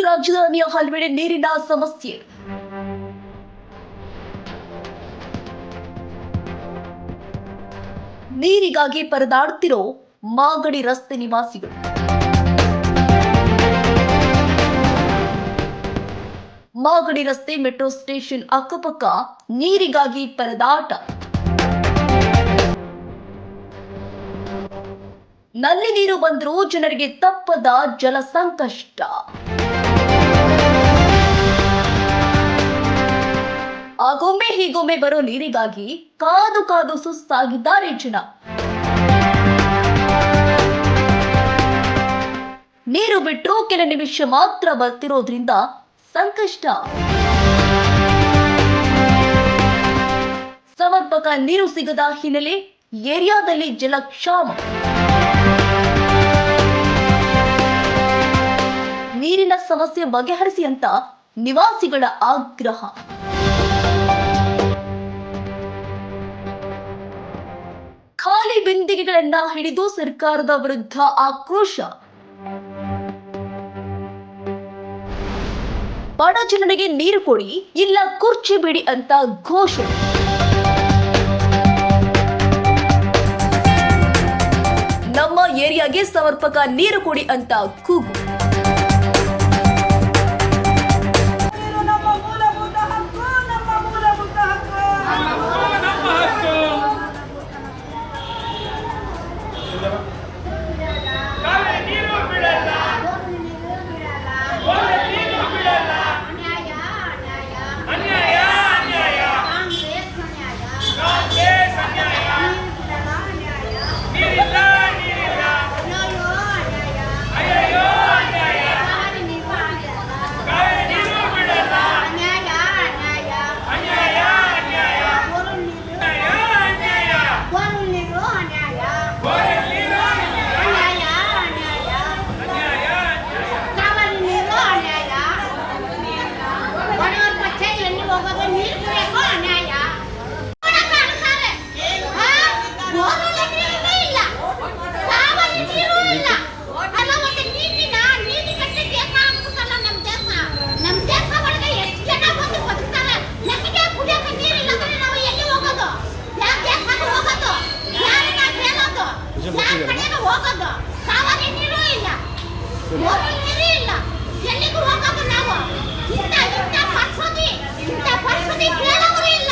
ರಾಜ್ಯದ ಹಲವೆಡೆ ನೀರಿನ ಸಮಸ್ಯೆ. ನೀರಿಗಾಗಿ ಪರದಾಡುತ್ತಿರೋ ಮಾಗಡಿ ರಸ್ತೆ ನಿವಾಸಿಗಳು. ಮಾಗಡಿ ರಸ್ತೆ ಮೆಟ್ರೋ ಸ್ಟೇಷನ್ ಅಕ್ಕಪಕ್ಕ ನೀರಿಗಾಗಿ ಪರದಾಟ. ನಲ್ಲಿ ನೀರು ಬಂದರೂ ಜನರಿಗೆ ತಪ್ಪದ ಜಲ ಸಂಕಷ್ಟ. ಆಗೊಮ್ಮೆ ಹೀಗೊಮ್ಮೆ ಬರೋ ನೀರಿಗಾಗಿ ಕಾದು ಕಾದು ಸುಸ್ತಾಗಿದ್ದಾರೆ ಜನ. ನೀರು ಬಿಟ್ಟರೂ ಕೆಲ ನಿಮಿಷ ಮಾತ್ರ ಬರ್ತಿರೋದ್ರಿಂದ ಸಂಕಷ್ಟ. ಸಮರ್ಪಕ ನೀರು ಸಿಗದ ಹಿನ್ನೆಲೆ ಏರಿಯಾದಲ್ಲಿ ಜಲಕ್ಷಾಮ. ನೀರಿನ ಸಮಸ್ಯೆ ಬಗೆಹರಿಸಿ ಅಂತ ನಿವಾಸಿಗಳ ಆಗ್ರಹ. ಖಾಲಿ ಬಿಂದಿಗೆಗಳನ್ನ ಹಿಡಿದು ಸರ್ಕಾರದ ವಿರುದ್ಧ ಆಕ್ರೋಶ. ಬಡ ಜನರಿಗೆ ನೀರು ಕೊಡಿ, ಇಲ್ಲ ಕುರ್ಚಿ ಬಿಡಿ ಅಂತ ಘೋಷಣೆ. ನಮ್ಮ ಏರಿಯಾಗೆ ಸಮರ್ಪಕ ನೀರು ಕೊಡಿ ಅಂತ ಕೂಗು. ಎಲ್ಲಿಗೂ ಹೋಗೋದು ನಾವು ಇಂಥ ಪರಿಸ್ಥಿತಿ ಕೇಳೋರು ಇಲ್ಲ.